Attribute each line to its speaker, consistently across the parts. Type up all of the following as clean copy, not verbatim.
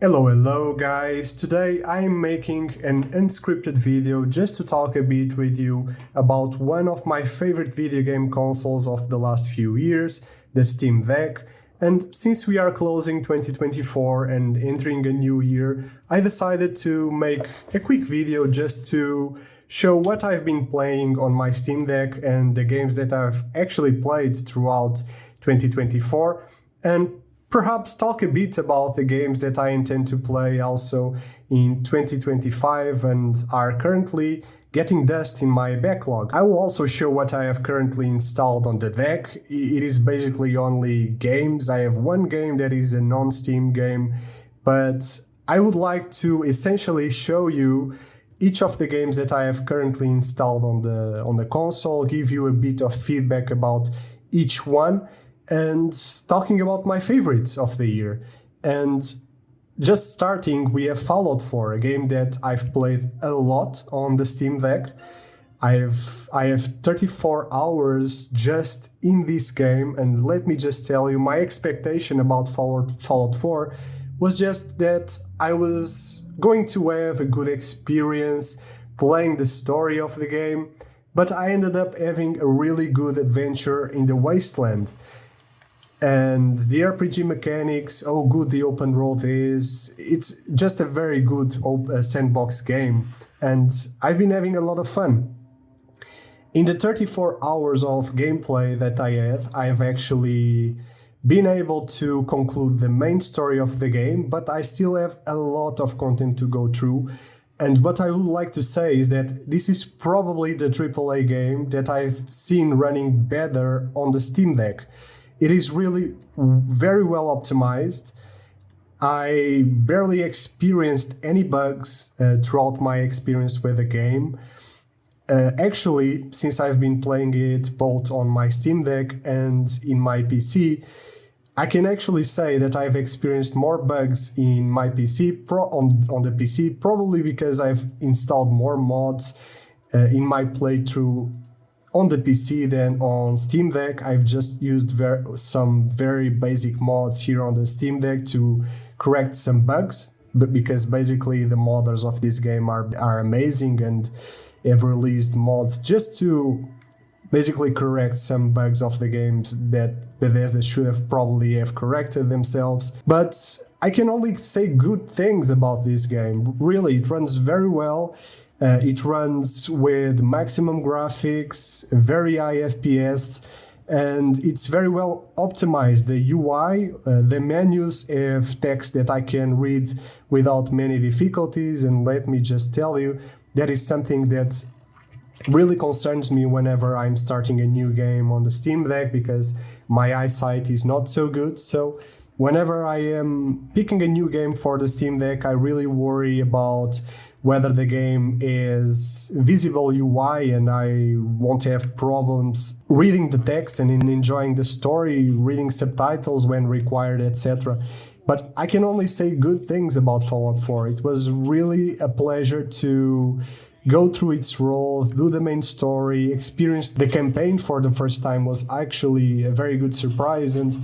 Speaker 1: Hello guys, today I'm making an unscripted video just to talk a bit with you about one of my favorite video game consoles of the last few years, the Steam Deck. And since we are closing 2024 and entering a new year, I decided to make a quick video just to show what I've been playing on my Steam Deck and the games that I've actually played throughout 2024. And perhaps talk a bit about the games that I intend to play also in 2025 and are currently getting dust in my backlog. I will also show what I have currently installed on the deck. It is basically only games. I have one game that is a non-Steam game, but I would like to essentially show you each of the games that I have currently installed on the console, give you a bit of feedback about each one, and talking about my favorites of the year. And just starting, we have Fallout 4, a game that I've played a lot on the Steam Deck. I have 34 hours just in this game, and let me just tell you, my expectation about Fallout 4 was just that I was going to have a good experience playing the story of the game, but I ended up having a really good adventure in the Wasteland. And the RPG mechanics, how good the open world is, it's just a very good sandbox game. And I've been having a lot of fun. In the 34 hours of gameplay that I have actually been able to conclude the main story of the game, but I still have a lot of content to go through. And what I would like to say is that this is probably the AAA game that I've seen running better on the Steam Deck. It is really very well optimized. I barely experienced any bugs throughout my experience with the game. Actually, since I've been playing it both on my Steam Deck and in my PC, I can actually say that I've experienced more bugs in my PC, on the PC, probably because I've installed more mods in my playthrough on the PC than on Steam Deck. I've just used some very basic mods here on the Steam Deck to correct some bugs, but because basically the modders of this game are amazing and have released mods just to basically correct some bugs of the games that Bethesda should have probably have corrected themselves. But I can only say good things about this game. Really, it runs very well. It runs with maximum graphics, very high FPS, and it's very well optimized. The UI, the menus have text that I can read without many difficulties, and let me just tell you, that is something that really concerns me whenever I'm starting a new game on the Steam Deck, because my eyesight is not so good. So whenever I am picking a new game for the Steam Deck, I really worry about whether the game is visible UI and I won't have problems reading the text and enjoying the story, reading subtitles when required, etc. But I can only say good things about Fallout 4. It was really a pleasure to go through its role, do the main story, experience the campaign for the first time was actually a very good surprise, and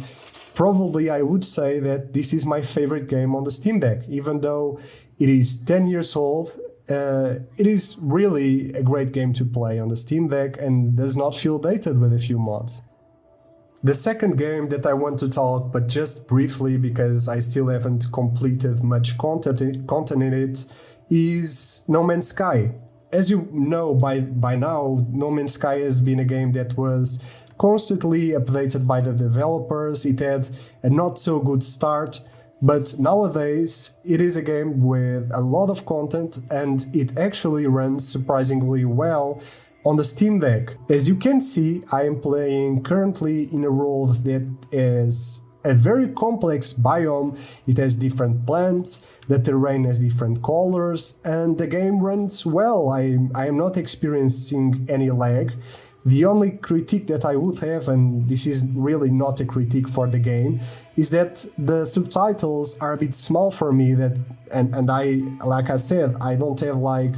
Speaker 1: probably I would say that this is my favorite game on the Steam Deck. Even though it is 10 years old, it is really a great game to play on the Steam Deck and does not feel dated with a few mods. The second game that I want to talk, but just briefly because I still haven't completed much content in it, is No Man's Sky. As you know by now, No Man's Sky has been a game that was constantly updated by the developers. It had a not so good start, but nowadays it is a game with a lot of content and it actually runs surprisingly well on the Steam Deck. As you can see, I am playing currently in a world that is a very complex biome. It has different plants, the terrain has different colors, and the game runs well. I am not experiencing any lag. The only critique that I would have, and this is really not a critique for the game, is that the subtitles are a bit small for me, and I, like I said, I don't have like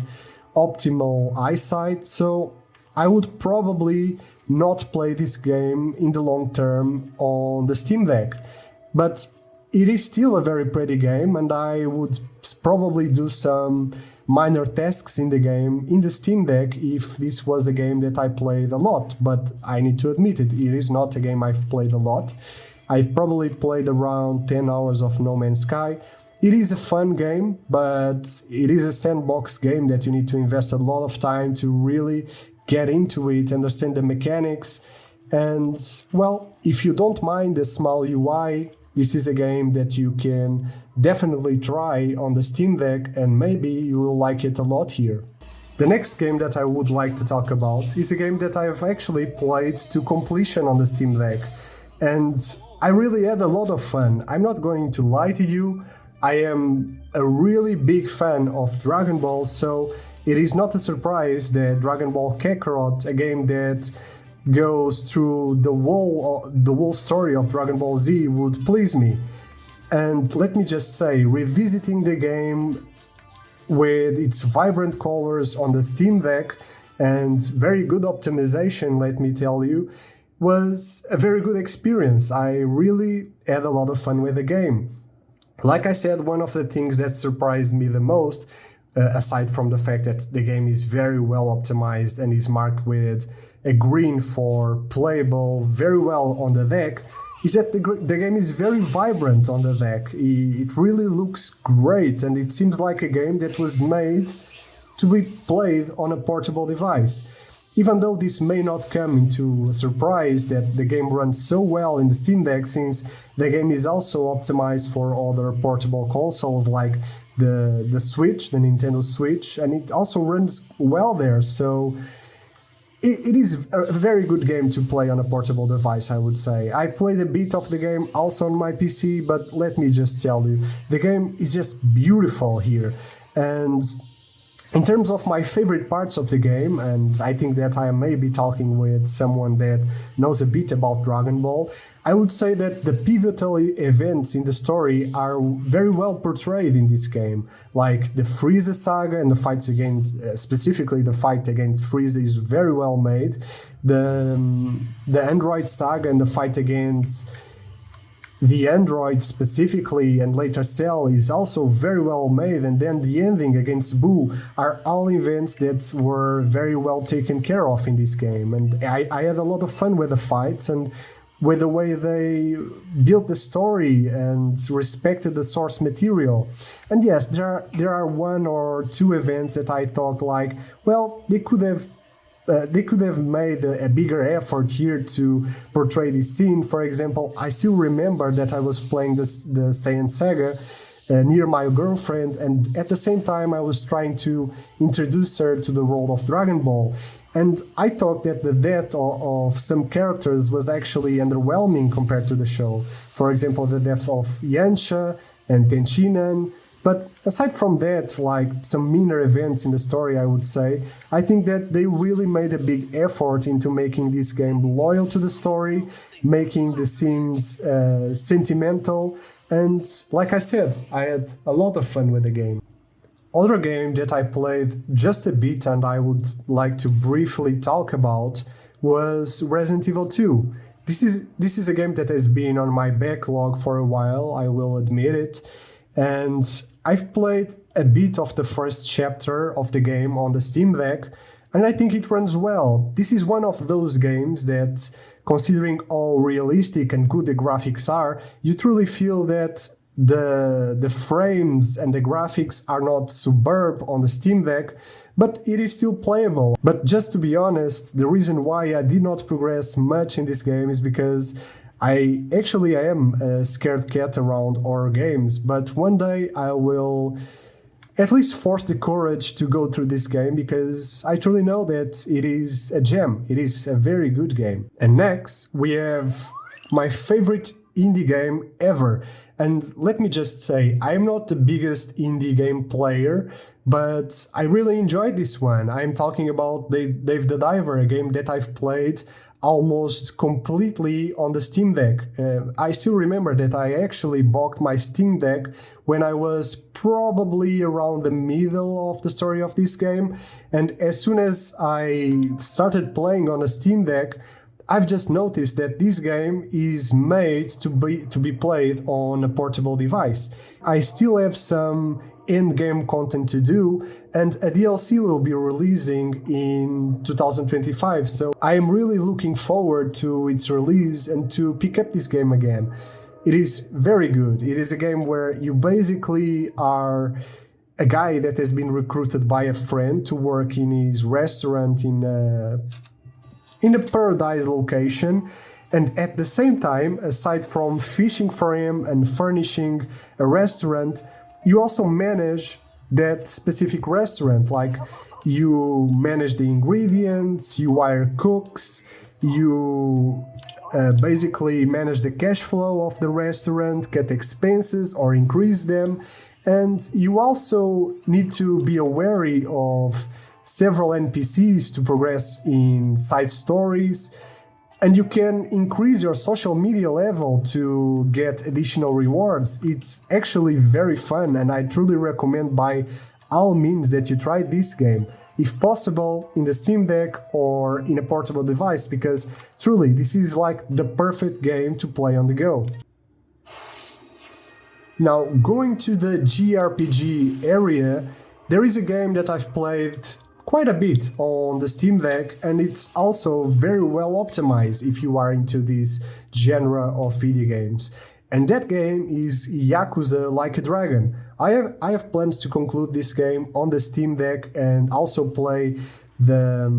Speaker 1: optimal eyesight, so I would probably not play this game in the long term on the Steam Deck. But it is still a very pretty game, and I would probably do some minor tasks in the game in the Steam Deck if this was a game that I played a lot, but I need to admit it is not a game I've played a lot. I've probably played around 10 hours of No Man's Sky. It is a fun game, but it is a sandbox game that you need to invest a lot of time to really get into it, understand the mechanics, and, well, if you don't mind the small UI, this is a game that you can definitely try on the Steam Deck, and maybe you will like it a lot here. The next game that I would like to talk about is a game that I have actually played to completion on the Steam Deck, and I really had a lot of fun. I'm not going to lie to you, I am a really big fan of Dragon Ball, so it is not a surprise that Dragon Ball Kakarot, a game that goes through the whole story of Dragon Ball Z, would please me. And let me just say, revisiting the game with its vibrant colors on the Steam Deck and very good optimization, let me tell you, was a very good experience. I really had a lot of fun with the game. Like I said, one of the things that surprised me the most, aside from the fact that the game is very well optimized and is marked with a green for playable very well on the deck, is that the game is very vibrant on the deck. It really looks great, and it seems like a game that was made to be played on a portable device. Even though this may not come into a surprise that the game runs so well in the Steam Deck, since the game is also optimized for other portable consoles like the Switch, the Nintendo Switch, and it also runs well there. So it is a very good game to play on a portable device, I would say. I've played a bit of the game also on my PC, but let me just tell you, the game is just beautiful here. And in terms of my favorite parts of the game, and I think that I may be talking with someone that knows a bit about Dragon Ball, I would say that the pivotal events in the story are very well portrayed in this game. Like the Frieza saga and the fights against, specifically the fight against Frieza is very well made. The Android saga and the fight against the android specifically and later Cell is also very well made, and then the ending against Boo are all events that were very well taken care of in this game. And I had a lot of fun with the fights and with the way they built the story and respected the source material. And yes, there are one or two events that I thought like, well, they could have made a bigger effort here to portray this scene. For example, I still remember that I was playing the Saiyan Saga near my girlfriend, and at the same time I was trying to introduce her to the world of Dragon Ball. And I thought that the death of some characters was actually underwhelming compared to the show. For example, the death of Yansha and Tenchinan. But aside from that, like some minor events in the story, I would say, I think that they really made a big effort into making this game loyal to the story, making the scenes sentimental, and like I said, I had a lot of fun with the game. Other game that I played just a bit and I would like to briefly talk about was Resident Evil 2. This is a game that has been on my backlog for a while, I will admit it, and I've played a bit of the first chapter of the game on the Steam Deck, and I think it runs well. This is one of those games that, considering how realistic and good the graphics are, you truly feel that the frames and the graphics are not superb on the Steam Deck, but it is still playable. But just to be honest, the reason why I did not progress much in this game is because I am a scared cat around horror games, but one day I will at least force the courage to go through this game, because I truly know that it is a gem. It is a very good game. And next, we have my favorite indie game ever. And let me just say, I'm not the biggest indie game player, but I really enjoyed this one. I'm talking about Dave the Diver, a game that I've played almost completely on the Steam Deck. I still remember that I actually bought my Steam Deck when I was probably around the middle of the story of this game, and as soon as I started playing on a Steam Deck, I've just noticed that this game is made to be played on a portable device. I still have some in-game content to do, and a DLC will be releasing in 2025, so I am really looking forward to its release and to pick up this game again. It is very good. It is a game where you basically are a guy that has been recruited by a friend to work in his restaurant in a paradise location, and at the same time, aside from fishing for him and furnishing a restaurant, you also manage that specific restaurant. Like, you manage the ingredients, you hire cooks, you basically manage the cash flow of the restaurant, cut expenses or increase them, and you also need to be aware of several NPCs to progress in side stories, and you can increase your social media level to get additional rewards. It's actually very fun, and I truly recommend by all means that you try this game, if possible in the Steam Deck or in a portable device, because truly this is like the perfect game to play on the go. Now, going to the JRPG area, there is a game that I've played quite a bit on the Steam Deck, and it's also very well optimized if you are into this genre of video games. And that game is Yakuza Like a Dragon. I have plans to conclude this game on the Steam Deck and also play the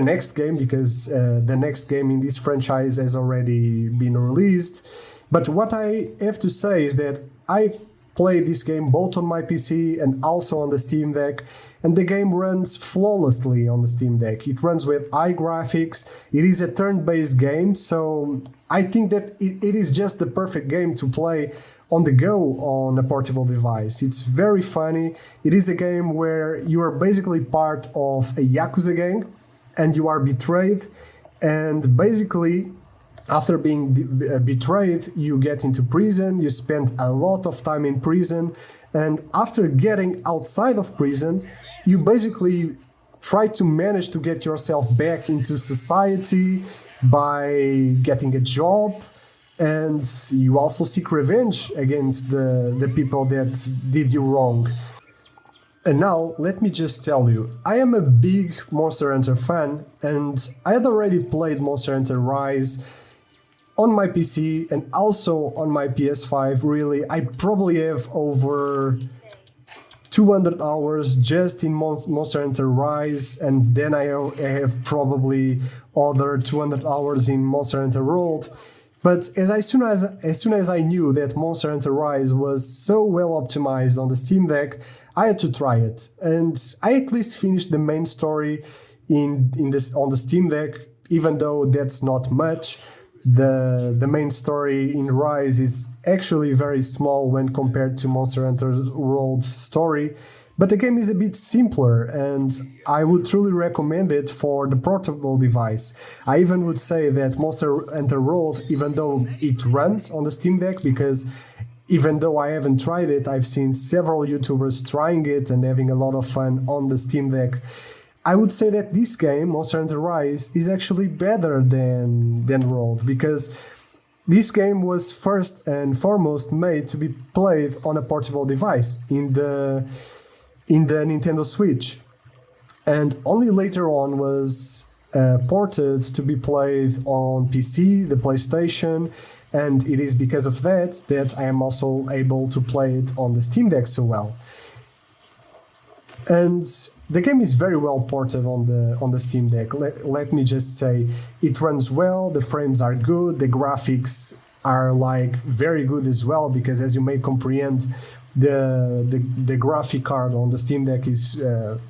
Speaker 1: next game, because the next game in this franchise has already been released. But what I have to say is that I've played this game both on my PC and also on the Steam Deck, and the game runs flawlessly on the Steam Deck. It runs with high graphics. It is a turn-based game, so I think that it is just the perfect game to play on the go on a portable device. It's very funny. It is a game where you are basically part of a Yakuza gang and you are betrayed, and basically after being betrayed, you get into prison, you spend a lot of time in prison, and after getting outside of prison, you basically try to manage to get yourself back into society by getting a job, and you also seek revenge against the people that did you wrong. And now, let me just tell you, I am a big Monster Hunter fan, and I had already played Monster Hunter Rise on my PC and also on my PS5. Really, I probably have over 200 hours just in Monster Hunter Rise, and then I have probably other 200 hours in Monster Hunter World. But as soon as I knew that Monster Hunter Rise was so well optimized on the Steam Deck, I had to try it, and I at least finished the main story on the Steam Deck, even though that's not much. The main story in Rise is actually very small when compared to Monster Hunter World's story, but the game is a bit simpler, and I would truly recommend it for the portable device. I even would say that Monster Hunter World, even though it runs on the Steam Deck, because even though I haven't tried it, I've seen several YouTubers trying it and having a lot of fun on the Steam Deck, I would say that this game, Monster Hunter Rise, is actually better than World, because this game was first and foremost made to be played on a portable device in the Nintendo Switch, and only later on was ported to be played on PC, the PlayStation, and it is because of that I am also able to play it on the Steam Deck so well. And the game is very well ported on the Steam Deck. Let me just say, it runs well, the frames are good, the graphics are like very good as well, because as you may comprehend, the graphic card on the Steam Deck is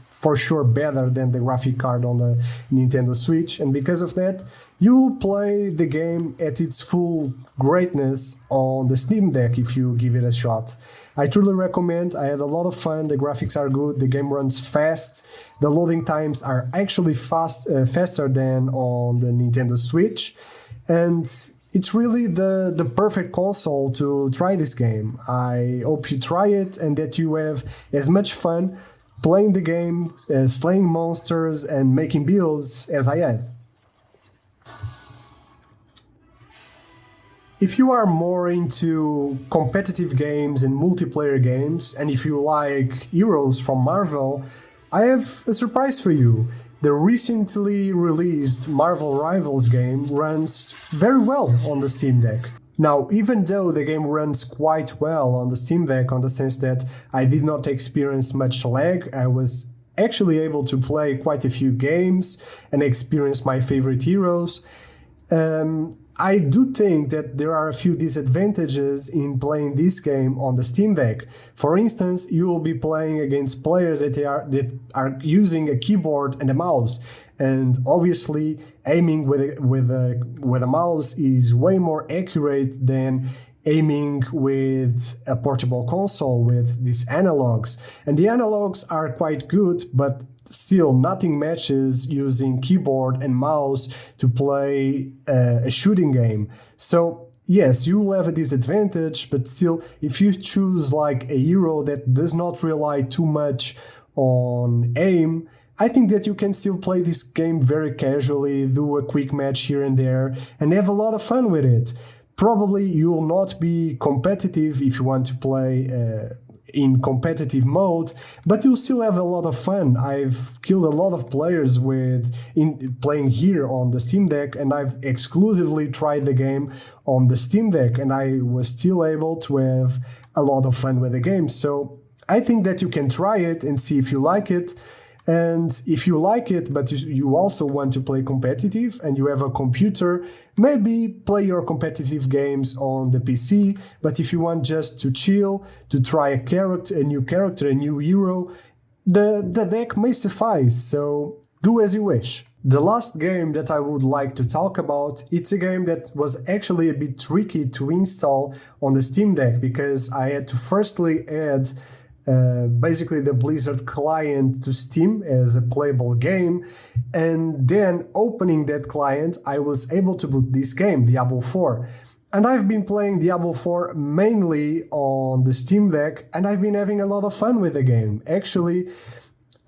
Speaker 1: for sure better than the graphic card on the Nintendo Switch, and because of that, you'll play the game at its full greatness on the Steam Deck if you give it a shot. I truly recommend. I had a lot of fun, the graphics are good, the game runs fast, the loading times are actually faster than on the Nintendo Switch, and it's really the perfect console to try this game. I hope you try it and that you have as much fun playing the game, slaying monsters and making builds as I had. If you are more into competitive games and multiplayer games, and if you like heroes from Marvel, I have a surprise for you. The recently released Marvel Rivals game runs very well on the Steam Deck. Now, even though the game runs quite well on the Steam Deck, on the sense that I did not experience much lag, I was actually able to play quite a few games and experience my favorite heroes. I do think that there are a few disadvantages in playing this game on the Steam Deck. For instance, you will be playing against players that are using a keyboard and a mouse, and obviously aiming with a mouse is way more accurate than aiming with a portable console with these analogs. And the analogs are quite good, but still nothing matches using keyboard and mouse to play a shooting game. So yes, you will have a disadvantage, but still, if you choose like a hero that does not rely too much on aim, I think that you can still play this game very casually, do a quick match here and there, and have a lot of fun with it. Probably you will not be competitive if you want to play in competitive mode, but you'll still have a lot of fun. I've killed a lot of players in playing here on the Steam Deck, and I've exclusively tried the game on the Steam Deck, and I was still able to have a lot of fun with the game. So I think that you can try it and see if you like it. And if you like it, but you also want to play competitive and you have a computer, maybe play your competitive games on the PC. But if you want just to chill, to try a new character, a new hero, the deck may suffice. So do as you wish. The last game that I would like to talk about, it's a game that was actually a bit tricky to install on the Steam Deck, because I had to firstly add basically the Blizzard client to Steam as a playable game, and then opening that client I was able to boot this game, Diablo 4. And I've been playing Diablo 4 mainly on the Steam Deck, and I've been having a lot of fun with the game. Actually,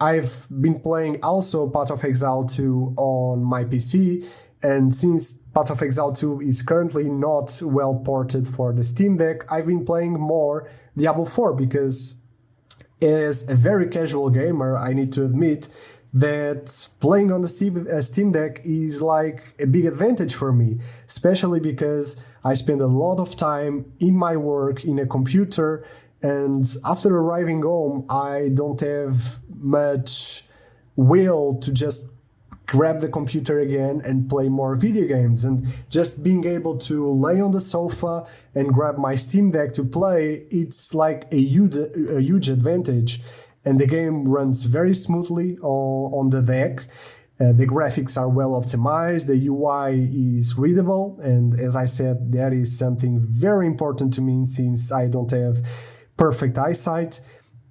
Speaker 1: I've been playing also Path of Exile 2 on my PC, and since Path of Exile 2 is currently not well ported for the Steam Deck, I've been playing more Diablo 4 because as a very casual gamer, I need to admit that playing on the Steam Deck is like a big advantage for me, especially because I spend a lot of time in my work in a computer, and after arriving home, I don't have much will to just grab the computer again and play more video games. And just being able to lay on the sofa and grab my Steam Deck to play, it's like a huge advantage. And the game runs very smoothly on the deck. The graphics are well optimized, the UI is readable, and as I said, that is something very important to me since I don't have perfect eyesight.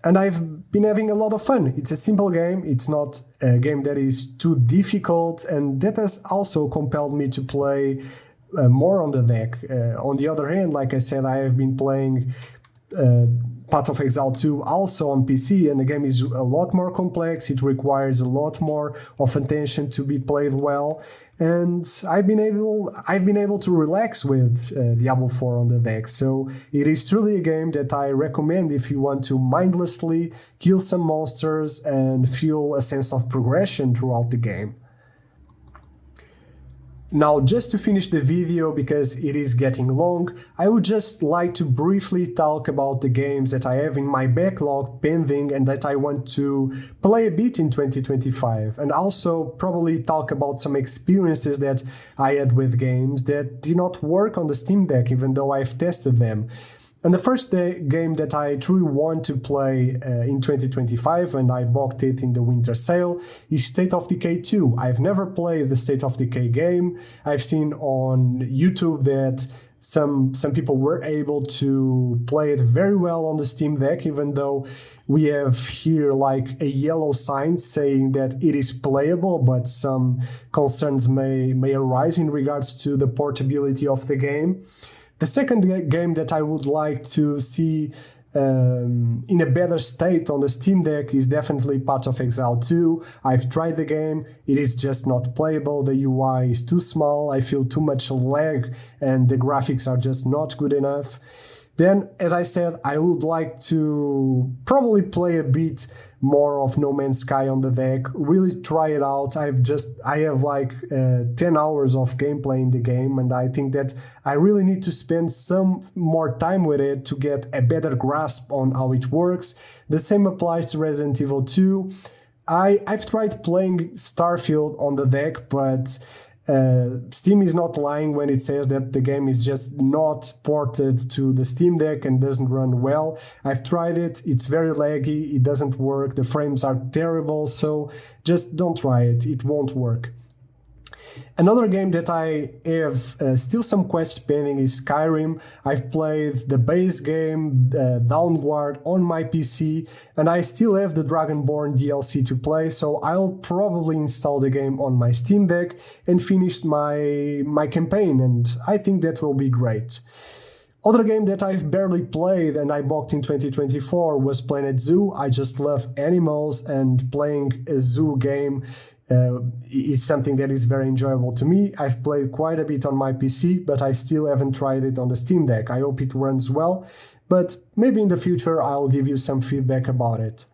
Speaker 1: And I've been having a lot of fun. It's a simple game, it's not a game that is too difficult, and that has also compelled me to play more on the deck. On the other hand, like I said, I have been playing Path of Exile 2 also on PC, and the game is a lot more complex. It requires a lot more of attention to be played well, and I've been able to relax with Diablo 4 on the deck. So it is truly a game that I recommend if you want to mindlessly kill some monsters and feel a sense of progression throughout the game. Now, just to finish the video, because it is getting long, I would just like to briefly talk about the games that I have in my backlog pending and that I want to play a bit in 2025, and also probably talk about some experiences that I had with games that did not work on the Steam Deck even though I've tested them. And the first game that I truly want to play in 2025, and I bought it in the winter sale, is State of Decay 2. I've never played the State of Decay game. I've seen on YouTube that some people were able to play it very well on the Steam Deck, even though we have here like a yellow sign saying that it is playable, but some concerns may arise in regards to the portability of the game. The second game that I would like to see in a better state on the Steam Deck is definitely Path of Exile 2. I've tried the game, it is just not playable, the UI is too small, I feel too much lag and the graphics are just not good enough. Then, as I said, I would like to probably play a bit more of No Man's Sky on the deck, really try it out. I have like 10 hours of gameplay in the game, and I think that I really need to spend some more time with it to get a better grasp on how it works. The same applies to Resident Evil 2. I've tried playing Starfield on the deck, but Steam is not lying when it says that the game is just not ported to the Steam Deck and doesn't run well. I've tried it, it's very laggy, it doesn't work, the frames are terrible, so just don't try it, it won't work. Another game that I have still some quests pending is Skyrim. I've played the base game, Downward, on my PC, and I still have the Dragonborn DLC to play, so I'll probably install the game on my Steam Deck and finish my campaign, and I think that will be great. Other game that I've barely played and I bought in 2024 was Planet Zoo. I just love animals, and playing a zoo game is something that is very enjoyable to me. I've played quite a bit on my PC, but I still haven't tried it on the Steam Deck. I hope it runs well, but maybe in the future I'll give you some feedback about it.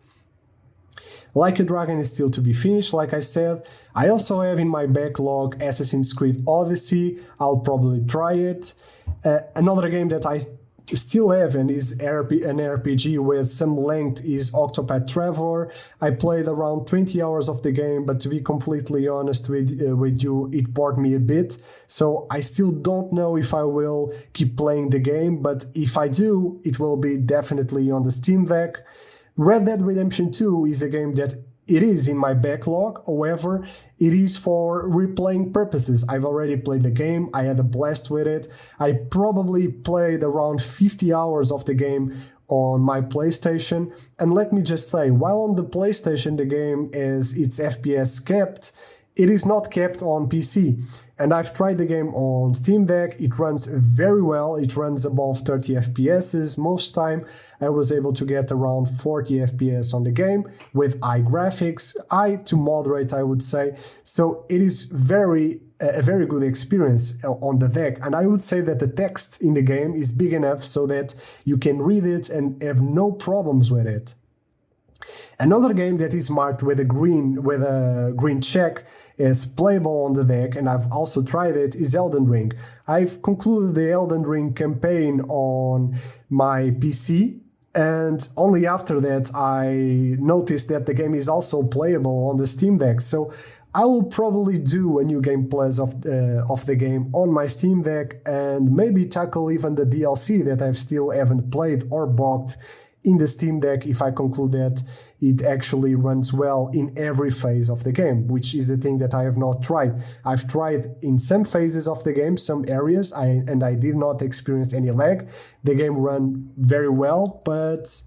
Speaker 1: Like a Dragon is still to be finished, like I said. I also have in my backlog Assassin's Creed Odyssey. I'll probably try it. Another game that I still have and is an RPG with some length is Octopath Traveler. I played around 20 hours of the game, but to be completely honest with you, it bored me a bit. So I still don't know if I will keep playing the game, but if I do, it will be definitely on the Steam Deck. Red Dead Redemption 2 is a game that it is in my backlog, however, it is for replaying purposes. I've already played the game, I had a blast with it. I probably played around 50 hours of the game on my PlayStation, and let me just say, while on the PlayStation the game is its FPS kept, it is not kept on PC. And I've tried the game on Steam Deck, it runs very well, it runs above 30 FPS. Most time I was able to get around 40 FPS on the game with high graphics, high to moderate I would say. So it is a very good experience on the deck, and I would say that the text in the game is big enough so that you can read it and have no problems with it. Another game that is marked with a green check is playable on the deck, and I've also tried it, is Elden Ring. I've concluded the Elden Ring campaign on my PC, and only after that I noticed that the game is also playable on the Steam Deck. So I will probably do a new gameplay of the game on my Steam Deck, and maybe tackle even the DLC that I still haven't played or bought in the Steam Deck if I conclude that it actually runs well in every phase of the game, which is the thing that I have not tried. I've tried in some phases of the game, some areas, and I did not experience any lag. The game ran very well, but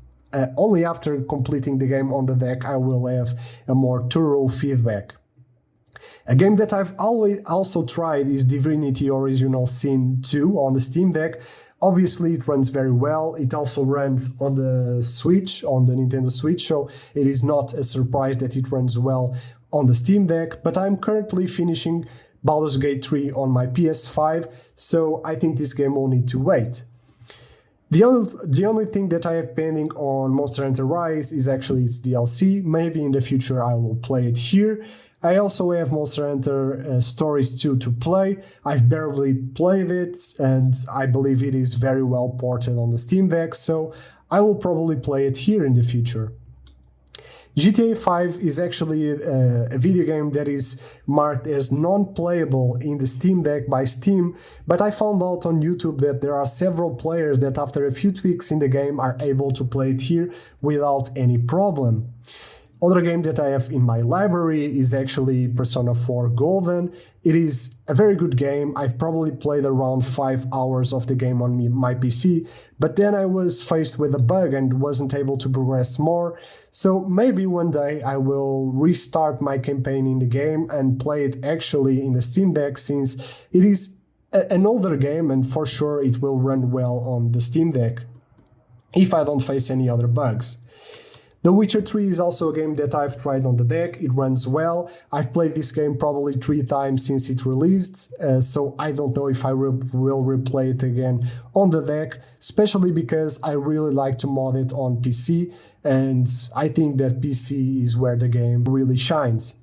Speaker 1: only after completing the game on the deck I will have a more thorough feedback. A game that I've always also tried is Divinity Original Sin 2 on the Steam Deck. Obviously, it runs very well. It also runs on the Switch, on the Nintendo Switch, so it is not a surprise that it runs well on the Steam Deck. But I'm currently finishing Baldur's Gate 3 on my PS5, so I think this game will need to wait. The only thing that I have pending on Monster Hunter Rise is actually its DLC. Maybe in the future I will play it here. I also have Monster Hunter Stories 2 to play. I've barely played it, and I believe it is very well ported on the Steam Deck, so I will probably play it here in the future. GTA 5 is actually a video game that is marked as non-playable in the Steam Deck by Steam, but I found out on YouTube that there are several players that after a few tweaks in the game are able to play it here without any problem. Other game that I have in my library is actually Persona 4 Golden. It is a very good game. I've probably played around 5 hours of the game on my PC, but then I was faced with a bug and wasn't able to progress more. So maybe one day I will restart my campaign in the game and play it actually in the Steam Deck, since it is an older game and for sure it will run well on the Steam Deck. if I don't face any other bugs. The Witcher 3 is also a game that I've tried on the deck. It runs well. I've played this game probably 3 times since it released, so I don't know if I will replay it again on the deck, especially because I really like to mod it on PC, and I think that PC is where the game really shines.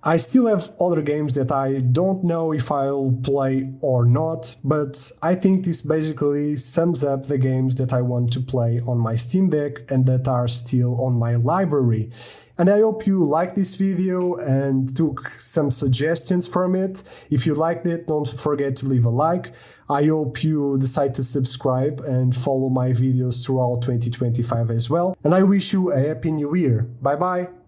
Speaker 1: I still have other games that I don't know if I'll play or not, but I think this basically sums up the games that I want to play on my Steam Deck and that are still on my library. And I hope you liked this video and took some suggestions from it. If you liked it, don't forget to leave a like. I hope you decide to subscribe and follow my videos throughout 2025 as well. And I wish you a happy new year. Bye bye!